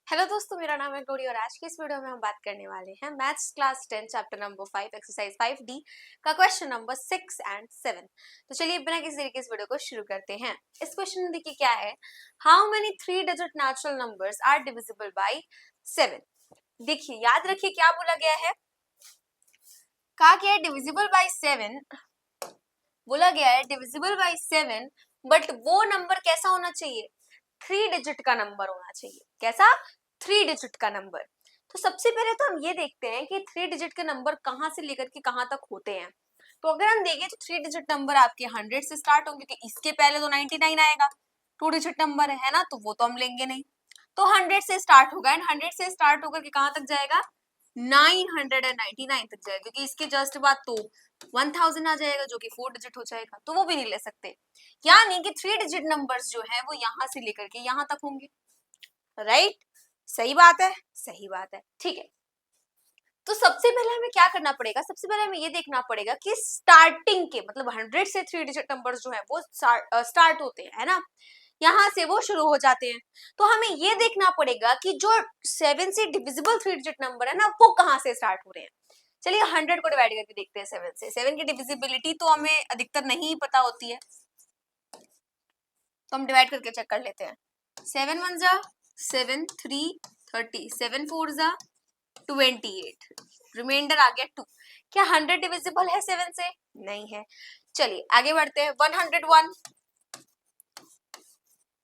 Hello दोस्तों, मेरा नाम है गौरी और आज की इस वीडियो में हम बात करने वाले हैं maths class 10 chapter number 5 exercise 5D का क्वेश्चन नंबर 6 एंड 7। तो चलिए बिना किसी तरीके इस वीडियो को शुरू करते हैं। इस क्वेश्चन में देखिए क्या है, how many 3 digit natural numbers are divisible by 7। देखिए याद रखिए क्या बोला गया है, कहा गया है डिविजिबल बाय 7, बोला गया है डिविजिबल बाय 7, बट वो नंबर कैसा होना चाहिए, 3 डिजिट का नंबर होना चाहिए। कैसा? 3 डिजिट का नंबर। तो सबसे पहले तो हम ये देखते हैं कि 3 डिजिट के नंबर कहां से लेकर के कहां तक होते हैं। तो अगर हम देखें तो 3 डिजिट नंबर आपके 100 से स्टार्ट होंगे, क्योंकि इसके पहले तो 99 आएगा। 2 डिजिट नंबर है ना, तो वो तो हम लेंगे नहीं। तो 100 से स्टार्ट होगा एंड 100 से स्टार्ट होकर के कहां तक जाएगा, 999 तक जाएगा, क्योंकि इसके जस्ट बाद तो 1000 आ जाएगा जो कि 4 डिजिट हो जाएगा, तो वो भी नहीं ले सकते। यानी कि 3 डिजिट नंबर्स जो है वो यहां से लेकर के यहां तक होंगे। राइट? सही बात है, सही बात है। ठीक है, तो सबसे पहले हमें क्या करना पड़ेगा, सबसे पहले हमें ये देखना पड़ेगा कि स्टार्टिंग के मतलब 100 से 3 डिजिट नंबर्स जो है वो स्टार्ट होते हैं, है ना, यहां से वो शुरू हो जाते हैं। तो हमें ये देखना पड़ेगा कि जो 7 से डिविजिबल 3 डिजिट नंबर है ना, वो कहां से स्टार्ट हो रहे हैं। चलिए 100 को डिवाइड करके देखते हैं 7 से। 7 की डिविजिबिलिटी तो हमें अधिकतर नहीं पता होती है, तो हम डिवाइड करके चेक कर लेते हैं। 7 1 जा 7, 3 30, 7 4 जा 28, रिमाइंडर आ गया 2। क्या 100 डिविजिबल है 7 से? नहीं है। चलिए आगे बढ़ते हैं। 101।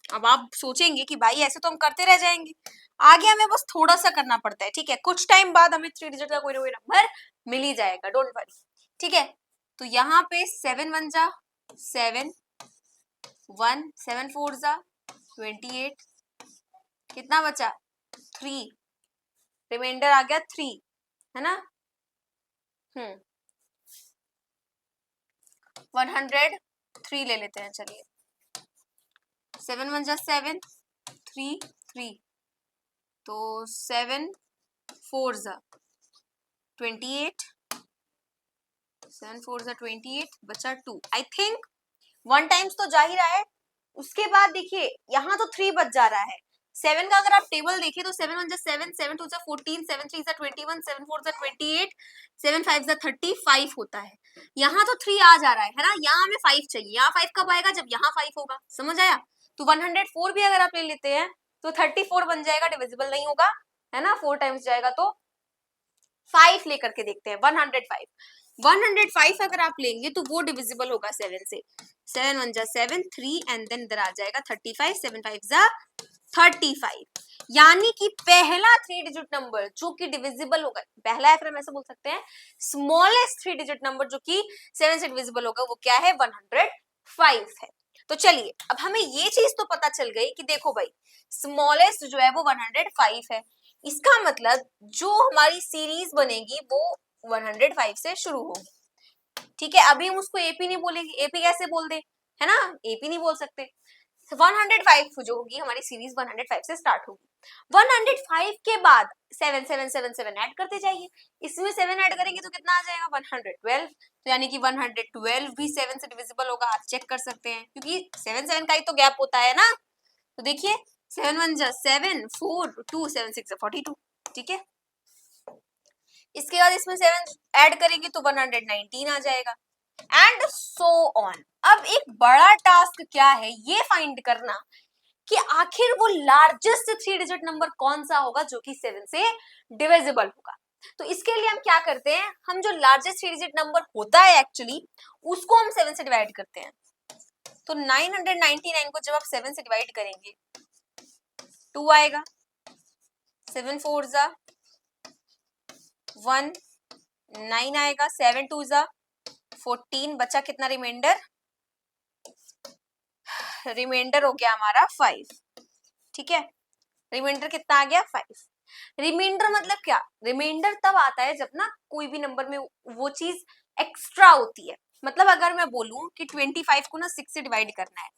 अब आप सोचेंगे कि भाई ऐसे तो हम करते रह जाएंगे, आगे हमें बस थोड़ा सा करना पड़ता है। ठीक है, कुछ टाइम बाद हमें 3 डिजिट का कोई ना कोई नंबर मिल ही जाएगा, डोंट वरी। ठीक है, तो यहाँ पे 7 1 जा 7, 1 7 4 जा 28, कितना बचा 3, रिमाइंडर आ गया 3, है ना। 103 ले लेते हैं। चलिए 7 1 जा 7, 3 3, तो 7 4 जा 28, 7 4 जा 28, बचा 2। आई थिंक 1 टाइम्स तो जा ही रहा है। उसके बाद देखिए यहाँ तो 3 बच जा रहा है। 7 का अगर आप टेबल देखिए तो 7 1 जा 7, 7 2 जा 14, 7 3 जा 21, 7 4 जा 28, 7 5 जा 35 होता है। यहाँ तो 3 आ जा रहा है ना, यहाँ हमें 5 चाहिए। यहाँ 5 कब आएगा, जब यहाँ 5 होगा। समझ आया? तो 104 भी अगर आप ले लेते हैं तो 34 बन जाएगा, डिविजिबल नहीं होगा, है ना, 4 टाइम्स जाएगा। तो 5 लेकर के देखते हैं। 105, 105 अगर आप लेंगे तो वो डिविजिबल होगा 7 से। 7 1 जा 7, 3 एंड देन इधर आ जाएगा 35, 7 5 जा 35। यानी कि पहला 3 डिजिट नंबर जो कि डिविजिबल होगा, पहला है, फिर हम ऐसे बोल सकते हैं स्मॉलेस्ट 3 डिजिट नंबर जो कि 7 से डिविजिबल होगा, वो क्या है, 105 है। तो चलिए अब हमें ये चीज तो पता चल गई कि देखो भाई स्मॉलेस्ट जो है वो 105 है। इसका मतलब जो हमारी सीरीज बनेगी वो 105 से शुरू होगी। ठीक है, अभी हम उसको एपी नहीं बोलेंगे, एपी कैसे बोल दे, है ना, एपी नहीं बोल सकते। 105 जो होगी हमारी सीरीज 105 से स्टार्ट होगी। 105 के बाद 7 7 7 7 ऐड करते जाइए। इसमें 7 ऐड करेंगे तो कितना आ जाएगा, 112। तो यानी कि 112 भी 7 से डिविजिबल होगा, आप चेक कर सकते हैं, क्योंकि 7 7 का ही तो गैप होता है ना। तो देखिए 7 1 जा 7, 4 2 7 6 जा 42। ठीक है, इसके बाद इसमें 7 ऐड करेंगे तो 119 आ जाएगा एंड सो ऑन। अब एक बड़ा टास्क क्या है, ये फाइंड करना कि आखिर वो लार्जेस्ट 3 डिजिट नंबर कौन सा होगा जो कि 7 से डिविजिबल होगा। तो इसके लिए हम क्या करते हैं, हम जो लार्जेस्ट 3 डिजिट नंबर होता है एक्चुअली उसको हम 7 से डिवाइड करते हैं। तो 999 को जब आप 7 से डिवाइड करेंगे 2 आएगा, 7 4 जा 1, 9 आएगा, 7 2 जा 14, बचा कितना रिमाइंडर, रिमाइंडर हो गया हमारा 5। ठीक है, रिमाइंडर कितना आ गया 5। रिमाइंडर मतलब क्या, रिमाइंडर तब आता है जब ना कोई भी नंबर में वो चीज एक्स्ट्रा होती है। मतलब अगर मैं बोलूं कि 25 को ना 6 से डिवाइड करना है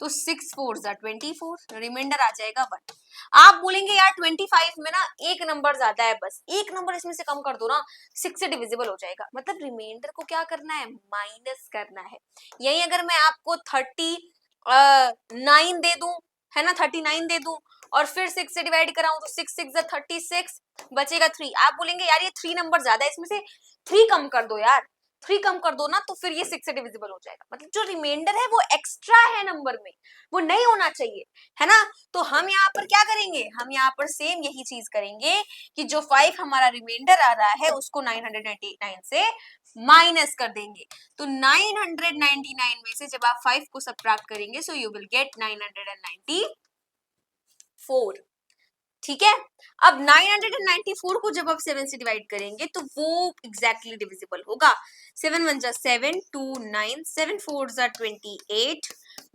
तो 6 4 जा 24, रिमाइंडर आ जाएगा 1। आप बोलेंगे यार 25 में ना एक नंबर ज्यादा है, बस एक नंबर इसमें से कम कर दो ना 6 से डिविजिबल हो जाएगा। मतलब रिमाइंडर को क्या करना है, माइनस करना है। यही अगर मैं आपको 39 दे दूं, है ना, 39 दे दूं और फिर 6 से डिवाइड कराऊं तो 6 6 36, बचेगा 3। आप बोलेंगे यार ये 3 नंबर ज्यादा है, इसमें से 3 कम कर दो यार, 3 कम कर दो ना, तो फिर ये 6 से डिविजिबल हो जाएगा। मतलब जो रिमाइंडर है वो एक्स्ट्रा है नंबर में, वो नहीं होना चाहिए, है ना। तो हम यहाँ पर क्या करेंगे, हम यहाँ पर सेम यही चीज करेंगे कि जो 5 हमारा रिमाइंडर आ रहा है उसको 999 से माइनस कर देंगे। तो 999 में से जब आप 5 को सब्ट्रैक्ट करेंगे सो यू विल गेट 994। ठीक है। अब 994 को जब आप 7 से डिवाइड करेंगे तो वो एग्जैक्टली डिविजिबल होगा। 7 1 जा 7, 2 9, 7 4 जा 28,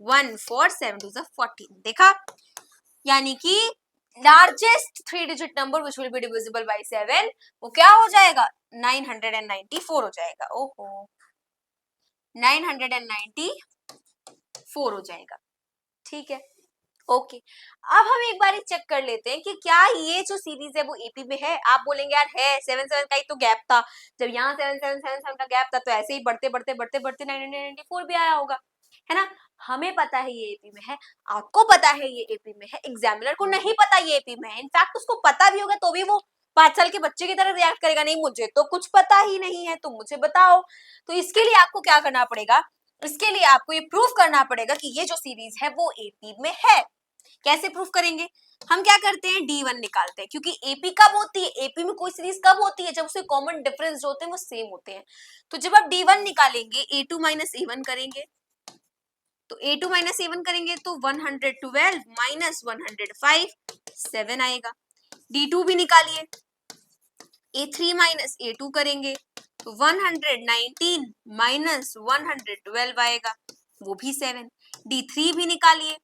1 4, 7 2 जा 14। देखा, यानी कि largest 3 digit number which will be divisible by 7 वो क्या हो जाएगा, 994 हो जाएगा। ओहो, 994 हो जाएगा। ठीक है, ओके। अब हम एक बार चेक कर लेते हैं कि क्या ये जो सीरीज है वो एपी में है। आप बोलेंगे यार है, 7 7 का ही तो गैप था, जब यहाँ 7 7 7 7 का गैप था तो ऐसे ही बढ़ते बढ़ते बढ़ते बढ़ते 994 भी आया होगा, है ना। हमें पता है ये एपी में है, आपको पता है ये एपी में है, एग्जामिनर को नहीं पता ये एपी में है। इनफैक्ट उसको पता भी होगा तो भी वो 5 साल के बच्चे की तरह रिएक्ट करेगा, नहीं मुझे तो कुछ पता ही नहीं है, तुम मुझे बताओ। तो इसके लिए आपको क्या करना पड़ेगा, इसके लिए आपको ये प्रूफ करना पड़ेगा कि ये जो सीरीज है वो एपी में है। कैसे प्रूफ करेंगे, हम क्या करते हैं, D1 निकालते हैं, क्योंकि एपी कब होती है, एपी में कोई सीरीज कब होती है, जब उसके कॉमन डिफरेंस जो होते हैं वो सेम होते हैं। तो जब आप D1 निकालेंगे, A2 माइनस A1 करेंगे, तो A2 माइनस A1 करेंगे तो 112 माइनस 105 7 आएगा। D2 भी निकालिए, A3 माइनस A2 करेंगे तो 119 माइनस 112 आएगा, वो भी 7। D3 भी निकालिए,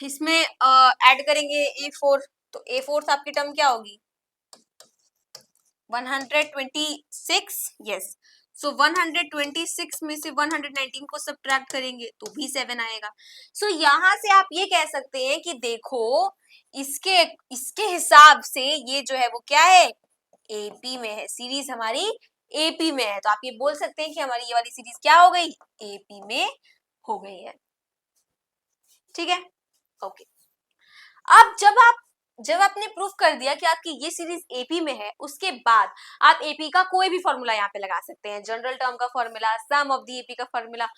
इसमें ऐड करेंगे A4, तो A4 आपकी टर्म क्या होगी, 126, यस। सो 126 में से 119 को सब्ट्रैक्ट करेंगे तो भी 7 आएगा। सो यहां से आप ये कह सकते हैं कि देखो इसके इसके हिसाब से ये जो है वो क्या है, एपी में है, सीरीज हमारी एपी में है। तो आप ये बोल सकते हैं कि हमारी ये वाली सीरीज क्या हो गई, एपी में हो गई है। ठीक है, ओके। अब जब आपने प्रूफ कर दिया कि आपकी ये सीरीज एपी में है, उसके बाद आप एपी का कोई भी फॉर्मूला यहाँ पे लगा सकते हैं, जनरल टर्म का formula, sum of the AP का फॉर्मूला,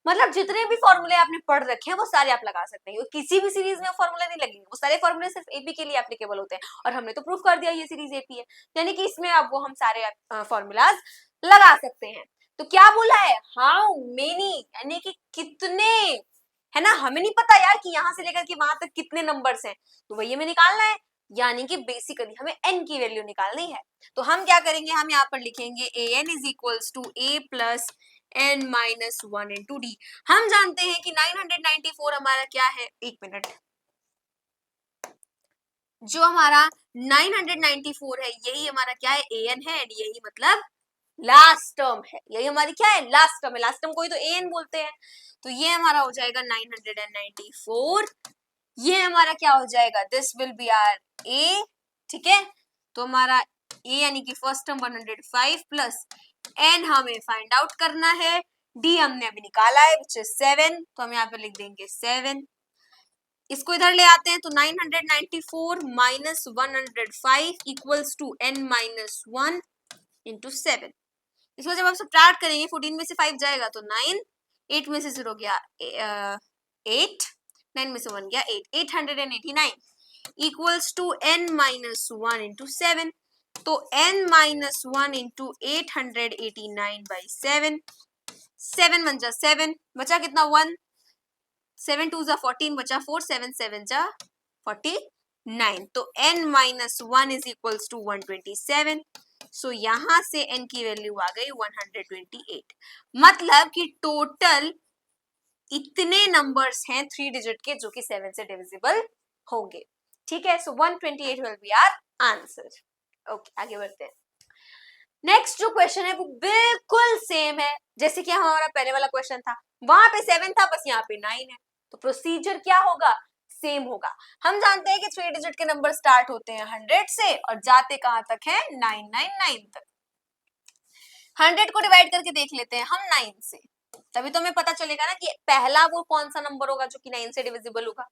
मतलब जितने भी फॉर्मूले आपने पढ़ रखे हैं वो सारे आप लगा सकते हैं। किसी भी सीरीज में फॉर्मूले नहीं लगेंगे, वो सारे फॉर्मूले सिर्फ एपी के लिए एप्लीकेबल होते हैं, और हमने तो प्रूफ कर दिया ये सीरीज एपी है, यानी कि इसमें अब वो हम सारे फॉर्मूलाज लगा सकते हैं। तो क्या बोला है, हाउ मेनी, यानी कि कितने, है ना। हमें नहीं पता यार कि यहां से लेकर के वहां तक कितने नंबर्स हैं, तो वही हमें निकालना है, यानी कि बेसिकली हमें n की वैल्यू निकालनी है। तो हम क्या करेंगे, हम यहाँ पर लिखेंगे an is equals to a plus n minus 1 into d. हम जानते हैं कि 994 हमारा क्या है, एक मिनट, जो हमारा 994 है यही हमारा क्या है, an है, एंड यही मतलब लास्ट टर्म है, यही हमारी क्या है, लास्ट टर्म है। लास्ट टर्म को ही तो an बोलते हैं। तो ये हमारा हो जाएगा 994, ये हमारा क्या हो जाएगा, this will be r a। ठीक है, तो हमारा a यानी कि फर्स्ट टर्म 105 प्लस n हमें फाइंड आउट करना है, d हमने अभी निकाला है विच इज 7, तो हम यहाँ पे लिख देंगे 7। इसको इधर ले आते हैं तो 994 minus 105 equals to n minus 1 into 7। इसको जब आप सब्ट्रैक्ट करेंगे 14 में से 5 जाएगा तो 9, 8 में से 0 गया 8, 9 में से 1 गया 8, 889 equals to n minus 1 into 7। तो n माइनस 1 इंटू 889 बाई 7, 7 1 जा 7, बचा कितना 1, 7 2 जा 14, बचा 4, 7 7 जा 49। तो n minus 1 is equals to 127। So यहां से n की वैल्यू आ गई 128, मतलब कि टोटल इतने नंबर्स हैं 3 डिजिट के जो कि 7 से डिविजिबल होंगे। ठीक है, so 128 will be our answer. Okay, आगे बढ़ते हैं। नेक्स्ट जो क्वेश्चन है वो बिल्कुल सेम है जैसे कि हमारा पहले वाला क्वेश्चन था, वहां पे 7 था, बस यहाँ पे 9 है। तो प्रोसीजर क्या होगा, सेम होगा। हम जानते हैं कि 3 डिजिट के नंबर स्टार्ट होते हैं 100 से और जाते कहां तक है, 999 तक। 100 को डिवाइड करके देख लेते हैं हम 9 से, तभी तो हमें पता चलेगा ना कि पहला वो कौन सा नंबर होगा जो कि 9 से डिविजिबल होगा,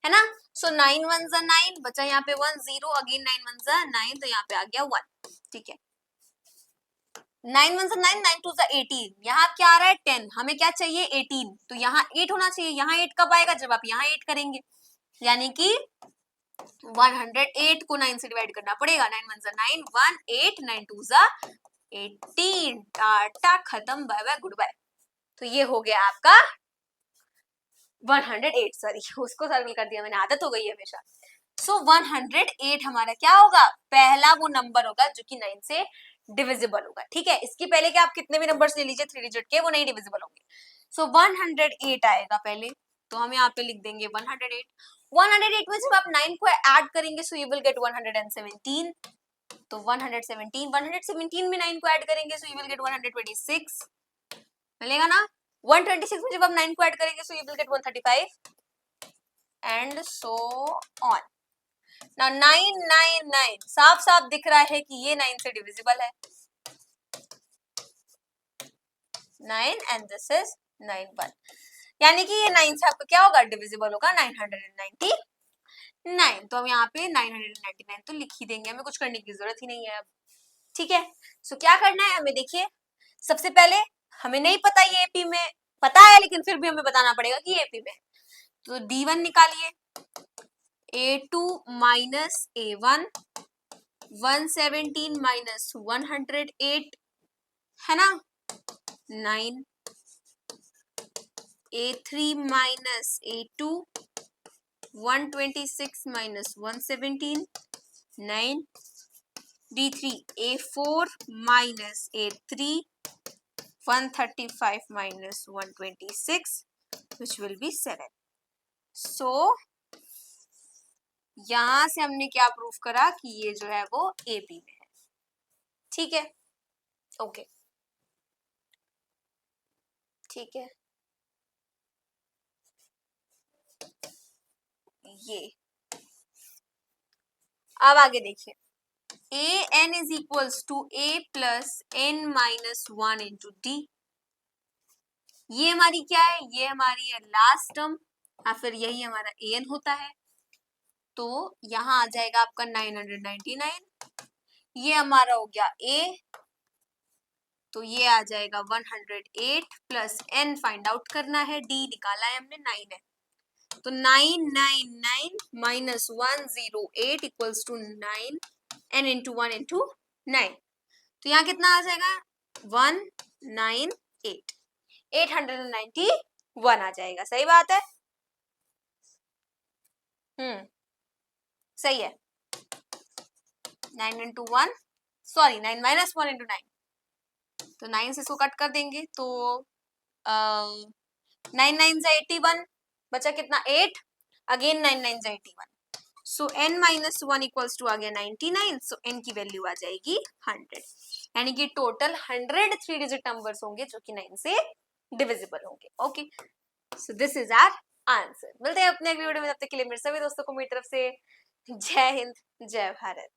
है ना। सो 9 1 जा 9, बचा यहाँ पे 1 0, अगेन 9 1 जा 9, तो यहाँ पे आ गया 1, ठीक है। 9 1 जा 9, 9 2 जा 18, यहाँ क्या आ रहा है 10, हमें क्या चाहिए 18, तो यहाँ 8 होना चाहिए। यहाँ 8 कब आएगा, जब आप यहाँ 8 करेंगे, यानी कि 108 को 9 से डिवाइड करना पड़ेगा। 9 1 जा 9, 1 8, 9 2 जा 18, टाटा खत्म, बाय बाय गुड बाय। तो ये हो गया आपका 108, सॉरी उसको सर्कल कर दिया मैंने, आदत हो गई है हमेशा। सो 108 हमारा क्या होगा, पहला वो नंबर होगा जो कि 9 से डिविजिबल होगा, ठीक है। इसके पहले कि आप कितने भी नंबर्स ले लीजिए 3 डिजिट के, वो नहीं डिविजिबल होंगे। सो 108 आएगा पहले, तो हम यहाँ पे लिख देंगे 108। 108 में जब आप 9 को ऐड करेंगे सो यू विल गेट 117, तो 117, 117 में 9 को ऐड करेंगे सो यू विल गेट 126, मिलेगा ना। 126 में जब आप 9 को ऐड करेंगे so you will get 135 and so on. Now 9 9 9 साफ साफ दिख रहा है कि ये 9 से डिविजिबल है, 9 एंड दिस इज 9 1, यानी कि ये 9 से आपका क्या होगा, डिविजिबल होगा 999। तो हम यहाँ पे 999 तो लिख ही देंगे, हमें कुछ करने की जरूरत ही नहीं है अब, ठीक है। सो क्या करना है हमें, देखिए सबसे पहले हमें नहीं पता ये एपी में, पता है लेकिन फिर भी हमें बताना पड़ेगा कि एपी में, तो D1 निकालिए, A2 माइनस A1, 117 माइनस 108 है ना, 9, A3 minus A2, 126 minus 117, 9, D3 A4 minus A3, 135 minus 126 which will be 7. So यहां से हमने क्या प्रूफ करा कि ये जो है वो एपी में है, ठीक है, ओके ठीक है। ये अब आगे देखिए, a n is equals to a plus n minus 1 into d, ये हमारी क्या है, ये हमारी है लास्ट टर्म या फिर यही हमारा ए एन होता है, तो यहाँ आ जाएगा आपका 999, ये हमारा हो गया ए, तो ये आ जाएगा 108 प्लस एन फाइंड आउट करना है, डी निकाला है हमने 9 है, तो 999 minus 108 equals to 9 n into 1 into 9, तो यहाँ कितना आ जाएगा 198, 891 आ जाएगा, सही बात है, सही है। 9 इंटू 1 सॉरी 9 माइनस 1 इंटू 9, तो 9 से इसको कट कर देंगे तो 9 9 से 81, बचा कितना 8, अगेन 9 9 से 81, सो n माइनस 1 इक्वल्स टू आ गया 99, सो n की वैल्यू आ जाएगी 100, यानी कि टोटल 100 3 डिजिट नंबर्स होंगे जो कि 9 से डिविजिबल होंगे, okay. So this is our answer. मिलते हैं अपने अगली वीडियो में, तब तक के लिए मेरे सभी दोस्तों को मेरी तरफ से जय हिंद जय भारत।